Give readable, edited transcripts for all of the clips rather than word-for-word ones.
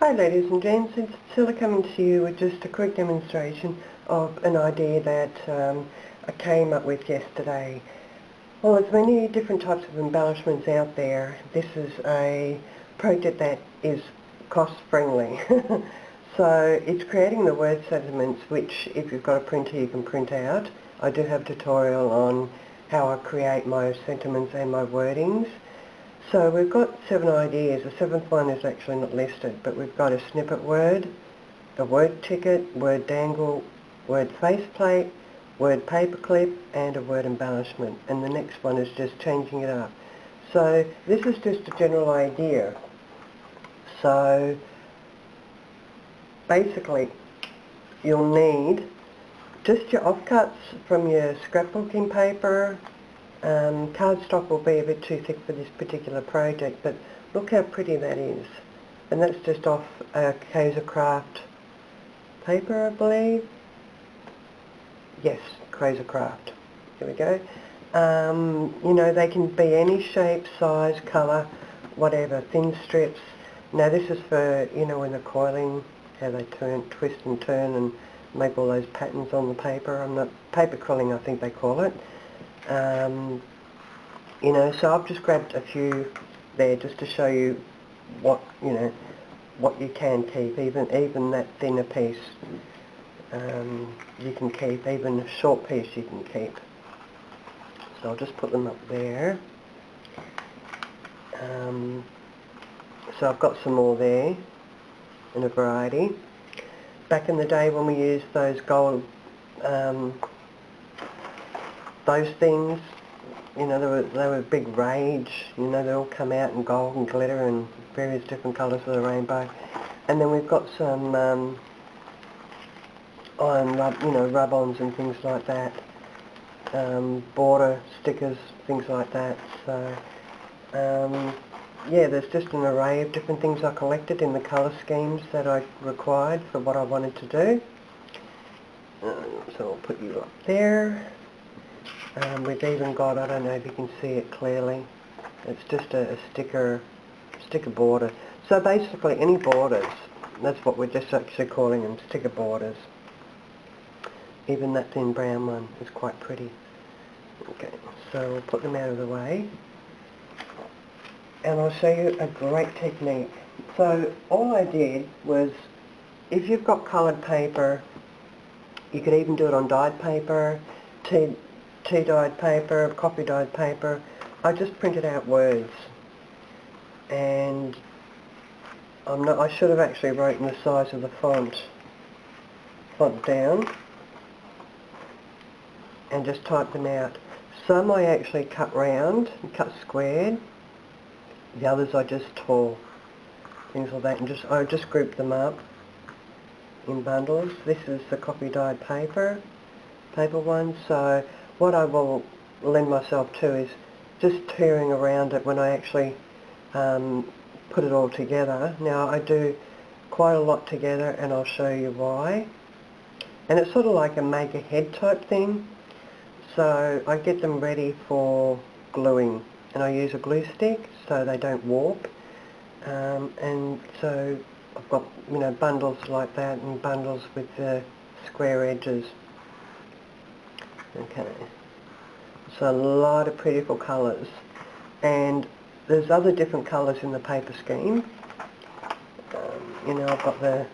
Hi ladies and gents, it's Priscilla coming to you with just a quick demonstration of an idea that I came up with yesterday. Well, there's many different types of embellishments out there. This is a project that is cost friendly. So it's creating the word sentiments, which if you've got a printer you can print out. I do have a tutorial on how I create my sentiments and my wordings. So we've got 7 ideas. The 7th one is actually not listed, but we've got a snippet word, a word ticket, word dangle, word faceplate, word paperclip, and a word embellishment. And the next one is just changing it up. So this is just a general idea. So basically you'll need just your offcuts from your scrapbooking paper. Cardstock will be a bit too thick for this particular project, but look how pretty that is. And that's just off Craft paper, I believe. Yes, Craft. Here we go. You know, they can be any shape, size, colour, whatever, thin strips. Now this is for, you know, when they're coiling, how they twist and turn and make all those patterns on the paper. Paper quilling, I think they call it. You know, so I've just grabbed a few there just to show you what, you know, what you can keep, even that thinner piece you can keep, even a short piece you can keep. So I'll just put them up there. So I've got some more there in a variety. Back in the day when we used those gold those things, you know, they were a big rage. You know, they all come out in gold and glitter and various different colours of the rainbow. And then we've got some iron rub, you know, rub-ons and things like that. Border stickers, things like that. So yeah, there's just an array of different things I collected in the colour schemes that I required for what I wanted to do. So I'll put you up there. We've even got, I don't know if you can see it clearly, it's just a sticker border. So basically any borders, that's what we're just actually calling them, sticker borders. Even that thin brown one is quite pretty. Okay, so we'll put them out of the way. And I'll show you a great technique. So all I did was, if you've got coloured paper, you could even do it on dyed paper, tea dyed paper, coffee dyed paper. I just printed out words, and I should have actually written the size of the font down and just typed them out. Some I actually cut round and cut squared, the others I just tore, things like that, and I just grouped them up in bundles. This is the coffee dyed paper one, so what I will lend myself to is just tearing around it when I actually put it all together. Now I do quite a lot together and I'll show you why. And it's sort of like a make ahead type thing. So I get them ready for gluing, and I use a glue stick so they don't warp. And so I've got, you know, bundles like that and bundles with the square edges. Okay, so a lot of beautiful colours, and there's other different colours in the paper scheme. You know, I've got the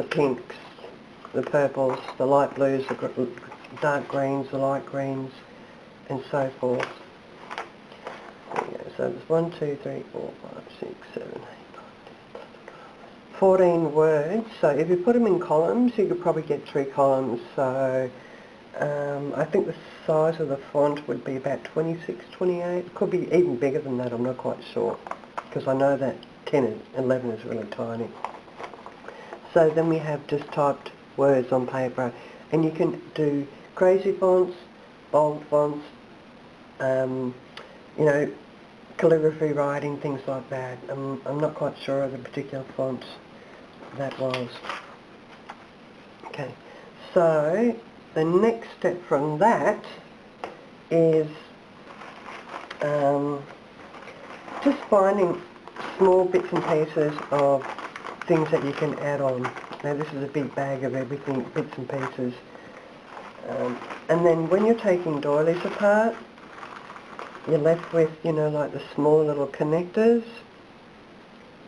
pinks, the purples, the light blues, the dark greens, the light greens, and so forth. So there's 1, 2, 3, 4, 5, 6, 7, 8, 9, 10, 14 words. So if you put them in columns, you could probably get 3 columns. So I think the size of the font would be about 26, 28. It could be even bigger than that, I'm not quite sure, because I know that 10 and 11 is really tiny. So then we have just typed words on paper, and you can do crazy fonts, bold fonts, you know, calligraphy writing, things like that. I'm not quite sure of the particular fonts that was. Okay, so the next step from that is just finding small bits and pieces of things that you can add on. Now this is a big bag of everything, bits and pieces. And then when you're taking doilies apart, you're left with, you know, like the small little connectors.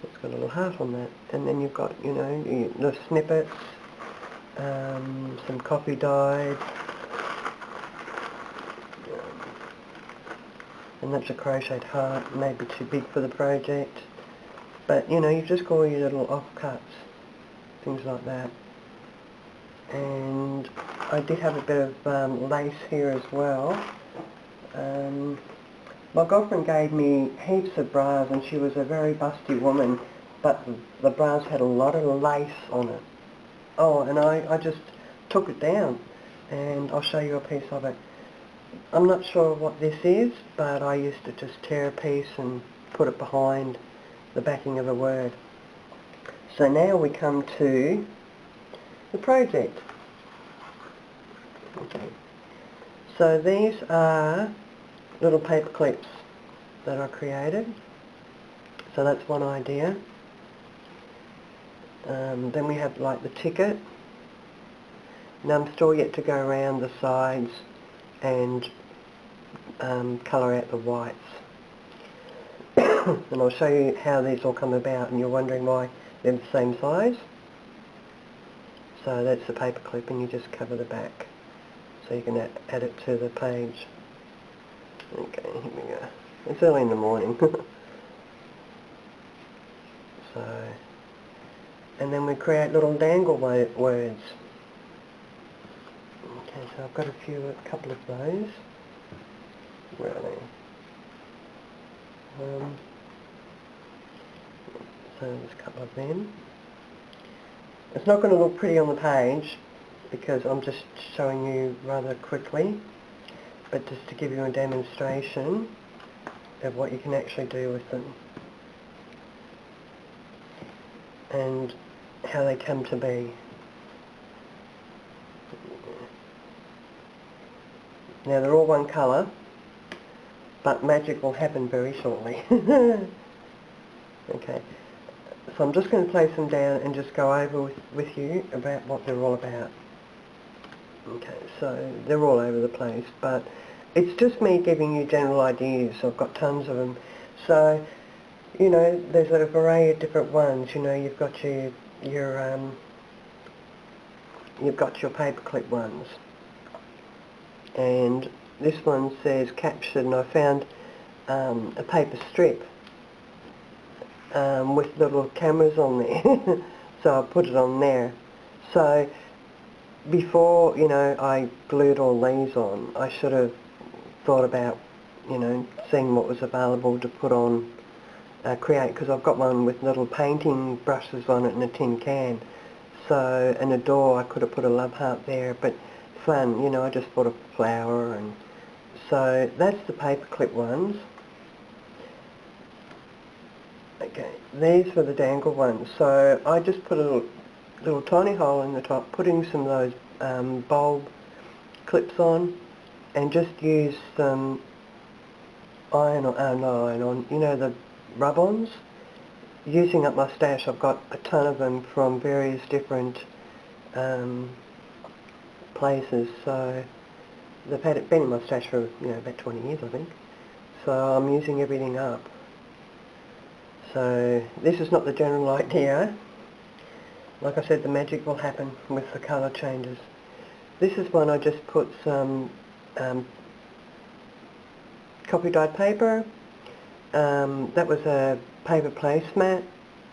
It's got a little heart on that. And then you've got, you know, the snippets, some coffee dyed, and that's a crocheted heart, maybe too big for the project. But, you know, you've just got all your little offcuts, things like that. And I did have a bit of lace here as well. My girlfriend gave me heaps of bras, and she was a very busty woman, but the bras had a lot of lace on it. Oh, and I just took it down, and I'll show you a piece of it. I'm not sure what this is, but I used to just tear a piece and put it behind the backing of a word. So now we come to the project. Okay. So these are little paper clips that I created. So that's one idea. Then we have like the ticket. Now I'm still yet to go around the sides and colour out the whites. And I'll show you how these all come about, and you're wondering why they're the same size. So that's the paper clip, and you just cover the back so you can add it to the page. Okay, here we go. It's early in the morning. So, and then we create little dangle words. Okay, so I've got a couple of those. Where are they? So there's a couple of them. It's not going to look pretty on the page because I'm just showing you rather quickly, but just to give you a demonstration of what you can actually do with them and how they come to be. Now they're all one colour, but magic will happen very shortly. Okay, so I'm just going to place them down and just go over with you about what they're all about. Okay, so they're all over the place, but it's just me giving you general ideas. I've got tons of them. So, you know, there's a variety of different ones. You know, you've got your paperclip ones. And this one says captured, and I found a paper strip with little cameras on there. So I put it on there. So before, you know, I glued all these on, I should have thought about, you know, seeing what was available to put on, create, because I've got one with little painting brushes on it and a tin can. So, and a door, I could have put a love heart there, but fun, you know, I just put a flower. And so that's the paperclip ones. Okay, these were the dangle ones. So I just put a little tiny hole in the top, putting some of those bulb clips on, and just use some iron on, you know, the rub-ons. Using up my stash, I've got a ton of them from various different places. So they've been in my stash for, you know, about 20 years, I think. So I'm using everything up. So this is not the general idea. Like I said, the magic will happen with the colour changes. This is one I just put some coffee dyed paper. That was a paper placemat,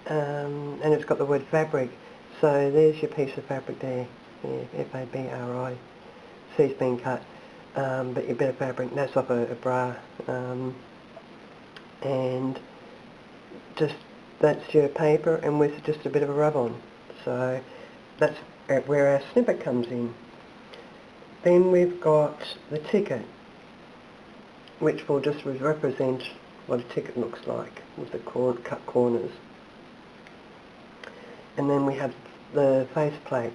and it's got the word fabric. So there's your piece of fabric there, F-A-B-R-I. C's been cut, but your bit of fabric, that's off a bra. And just that's your paper, and with just a bit of a rub-on. So that's where our snippet comes in. Then we've got the ticket, which will just represent what a ticket looks like with the cut corners. And then we have the faceplate.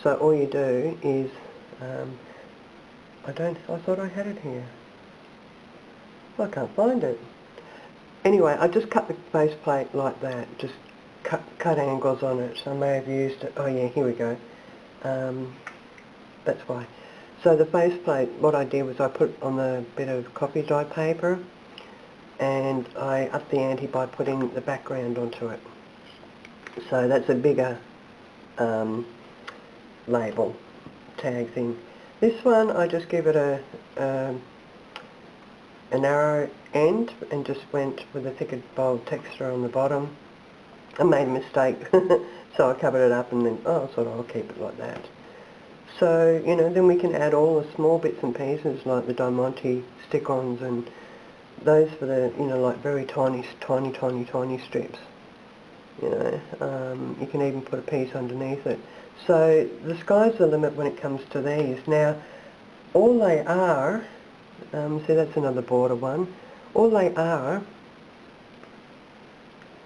So all you do is, I thought I had it here. I can't find it. anyway, I just cut the base plate like that, just cut angles on it. I may have used it, oh yeah, here we go. That's why. So the base plate, what I did was I put on a bit of coffee dye paper, and I upped the ante by putting the background onto it. So that's a bigger label, tag thing. This one I just give it a narrow end and just went with a thicker bold texture on the bottom. I made a mistake, so I covered it up and then, oh, I thought I'll keep it like that. So, you know, then we can add all the small bits and pieces like the Diamante stick-ons and those for the, you know, like very tiny strips. You know, you can even put a piece underneath it. So the sky's the limit when it comes to these. Now, all they are, see that's another border one, all they are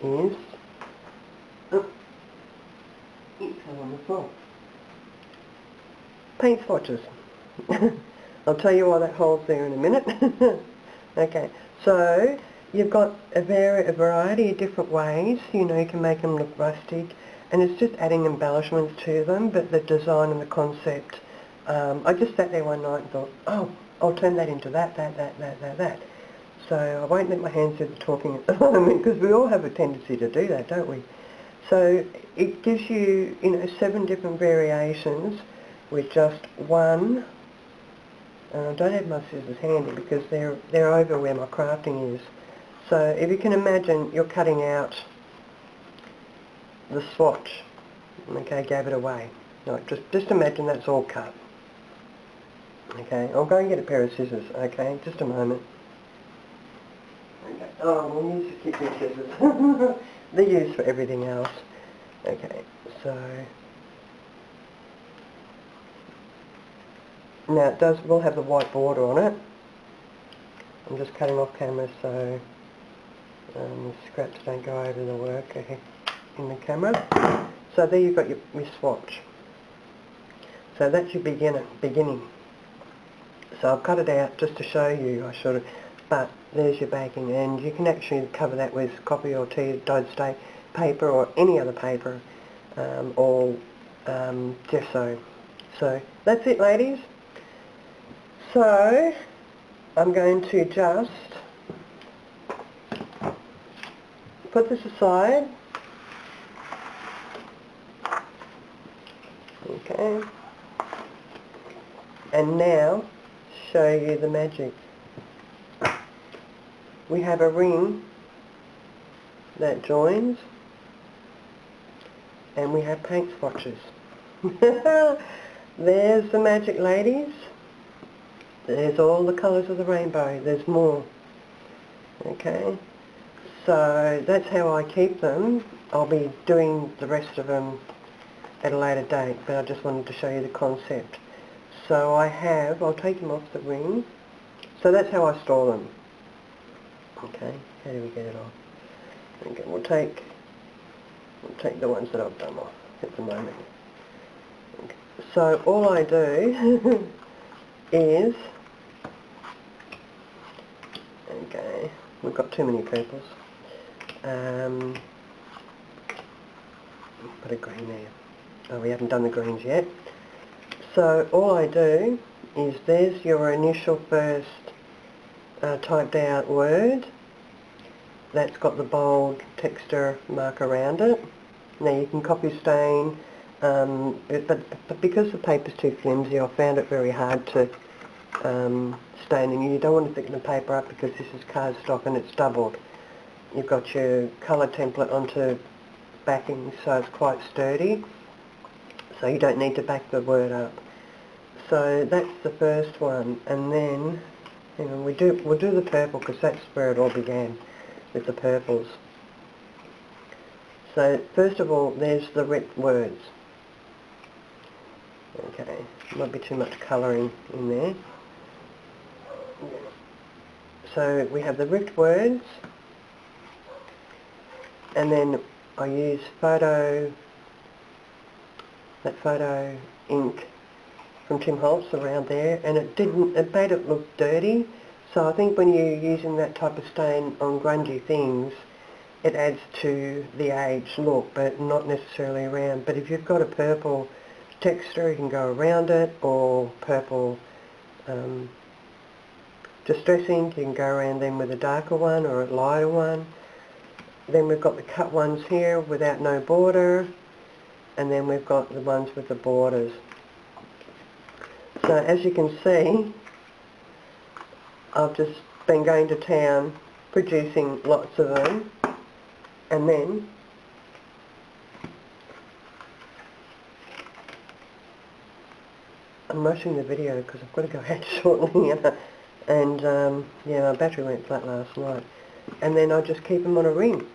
is, oh, it fell on the floor. Paint swatches. I'll tell you why that hole's there in a minute. Okay, so you've got a variety of different ways, you know, you can make them look rustic, and it's just adding embellishments to them, but the design and the concept, I just sat there one night and thought, oh, I'll turn that into that. So I won't let my hands do the talking at the moment, because we all have a tendency to do that, don't we? So it gives you, you know, 7 different variations with just one. I don't have my scissors handy because they're over where my crafting is. So if you can imagine, you're cutting out the swatch. Okay, gave it away. No, just imagine that's all cut. Okay, I'll go and get a pair of scissors. Okay, just a moment. Okay. Oh, we'll use the kitchen scissors. They're used for everything else. Okay, so now it will have the white border on it. I'm just cutting off camera so the scraps don't go over the work in the camera. So there you've got your swatch. So that's your beginning. So I've cut it out just to show you, I should have, but there's your backing, and you can actually cover that with coffee or tea dyed stay paper or any other paper, or gesso. So that's it, ladies. So I'm going to just put this aside. Okay. And now show you the magic. We have a ring that joins, and we have paint swatches. There's the magic, ladies. There's all the colours of the rainbow. There's more. Okay, so that's how I keep them. I'll be doing the rest of them at a later date, but I just wanted to show you the concept. So I'll take them off the ring. So that's how I store them. Okay, how do we get it off? Okay, we'll take the ones that I've done off at the moment. Okay. So all I do is, okay, we've got too many purples. Put a green there. Oh, we haven't done the greens yet. So all I do is, there's your initial first typed out word. That's got the bold texture mark around it. Now you can copy stain, but because the paper's too flimsy, I found it very hard to stain, and you don't want to thicken the paper up because this is cardstock and it's doubled. You've got your colour template onto backing, so it's quite sturdy, so you don't need to back the word up. So that's the first one, and then, you know, we'll do the purple because that's where it all began, with the purples. So first of all, there's the ripped words. Okay, might be too much colouring in there. So we have the ripped words, and then I use photo ink from Tim Holtz around there, and it made it look dirty, So I think when you're using that type of stain on grungy things, it adds to the aged look, but not necessarily around. But if you've got a purple texture, you can go around it, or purple distress ink, you can go around them with a darker one or a lighter one. Then we've got the cut ones here without no border, and then we've got the ones with the borders. So as you can see, I've just been going to town producing lots of them, and then I'm rushing the video because I've got to go out shortly, and yeah, my battery went flat last night. And then I just keep them on a ring.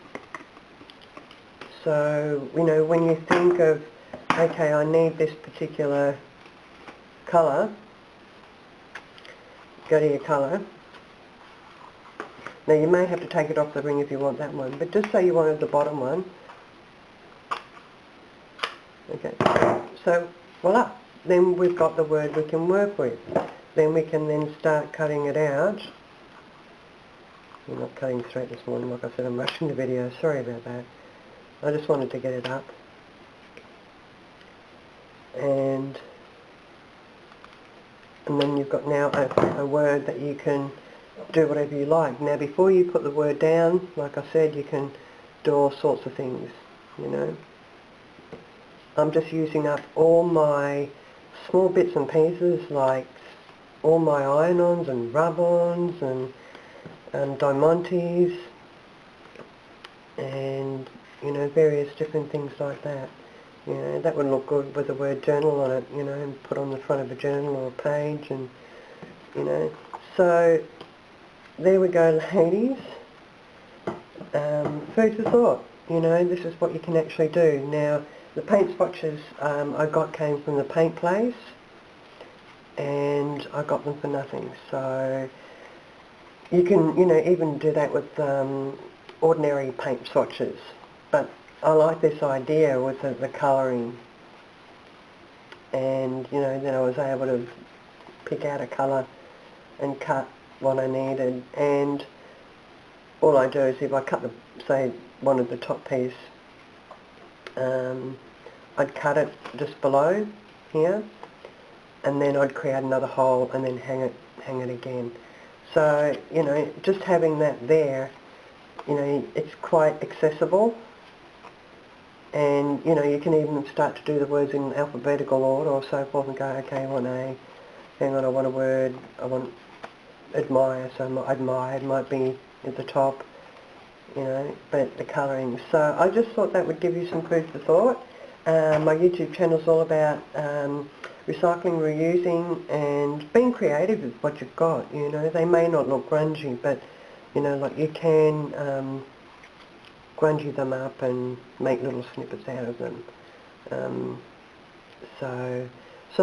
So, you know, when you think of, okay, I need this particular colour, go to your colour. Now you may have to take it off the ring if you want that one, but just say you wanted the bottom one. Okay, so voila, then we've got the word we can work with. Then we can then start cutting it out. I'm not cutting straight this morning, like I said, I'm rushing the video, sorry about that. I just wanted to get it up. And then you've got now a word that you can do whatever you like. Now before you put the word down, like I said, you can do all sorts of things, you know. I'm just using up all my small bits and pieces, like all my iron-ons and rub-ons and diamantes and, you know, various different things like that. You know, that would look good with the word journal on it, you know, and put on the front of a journal or a page, and, you know. So there we go, ladies. Food for thought. You know, this is what you can actually do. Now, the paint swatches I got came from the paint place, and I got them for nothing. So you can, you know, even do that with ordinary paint swatches. But I like this idea with the colouring, and, you know, then I was able to pick out a colour and cut what I needed. And all I do is, if I cut the, say, wanted the top piece, I'd cut it just below here, and then I'd create another hole and then hang it again. So, you know, just having that there, you know, it's quite accessible. And, you know, you can even start to do the words in alphabetical order or so forth and go, okay, I want A, hang on, I want a word, I want admire, so admired might be at the top, you know, but the colouring. So I just thought that would give you some food for thought. My YouTube channel's all about recycling, reusing, and being creative with what you've got, you know. They may not look grungy, but, you know, like you can grungy them up and make little snippets out of them. So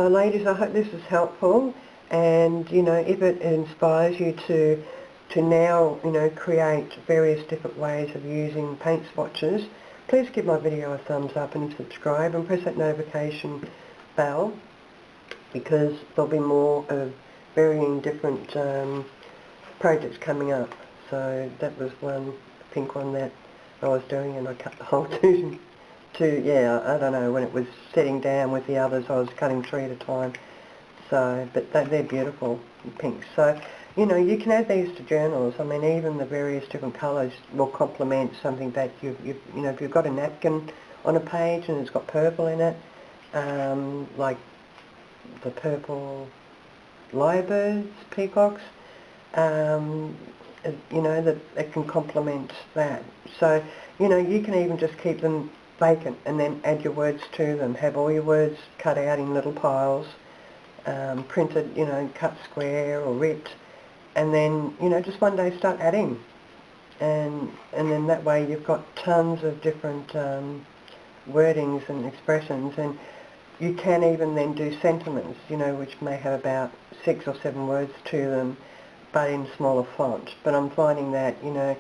ladies, I hope this is helpful, and, you know, if it inspires you to now, you know, create various different ways of using paint swatches, please give my video a thumbs up and subscribe and press that notification bell, because there'll be more of varying different projects coming up. So that was one pink one that I was doing, and I cut the whole yeah, I don't know, when it was setting down with the others, I was cutting 3 at a time. So, but they're beautiful pinks. So, you know, you can add these to journals. I mean, even the various different colours will complement something that you know, if you've got a napkin on a page and it's got purple in it, like the purple lyrebirds, peacocks, you know, that it can complement that. So, you know, you can even just keep them vacant and then add your words to them. Have all your words cut out in little piles, printed, you know, cut square or ripped, and then, you know, just one day start adding. And then that way you've got tons of different wordings and expressions, and you can even then do sentiments, you know, which may have about 6 or 7 words to them, but in smaller font. But I'm finding that, you know,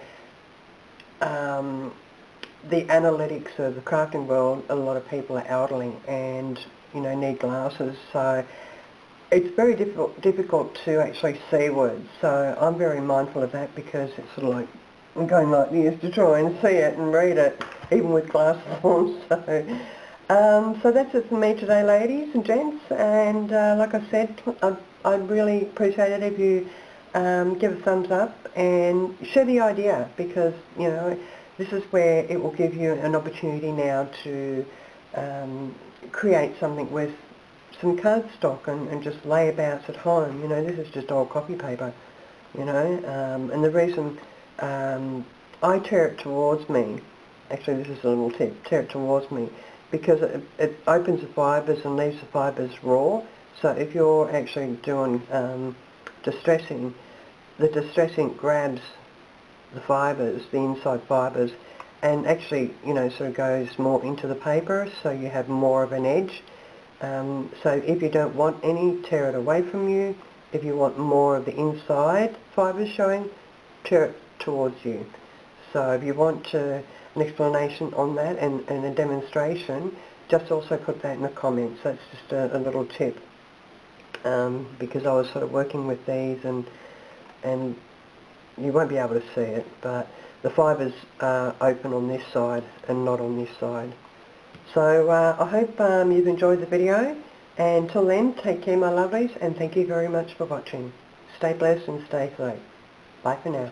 the analytics of the crafting world, a lot of people are elderly and, you know, need glasses. So it's very difficult to actually see words, so I'm very mindful of that, because it's sort of like I'm going like this to try and see it and read it, even with glasses on. So that's it for me today, ladies and gents, and like I said, I'd really appreciate it if you give a thumbs up and share the idea, because, you know, this is where it will give you an opportunity now to create something with some cardstock and just layabouts at home. You know, this is just old copy paper, you know, and the reason I tear it towards me, actually this is a little tip, tear it towards me, because it opens the fibres and leaves the fibres raw. So if you're actually doing distressing, the distressing grabs the fibres, the inside fibres, and actually, you know, sort of goes more into the paper, so you have more of an edge. So if you don't want any, tear it away from you. If you want more of the inside fibres showing, tear it towards you. So if you want an explanation on that and a demonstration, just also put that in the comments. That's just a little tip, because I was sort of working with these, and you won't be able to see it, but the fibres are open on this side and not on this side. So I hope you've enjoyed the video, and until then, take care, my lovelies, and thank you very much for watching. Stay blessed and stay safe. Bye for now.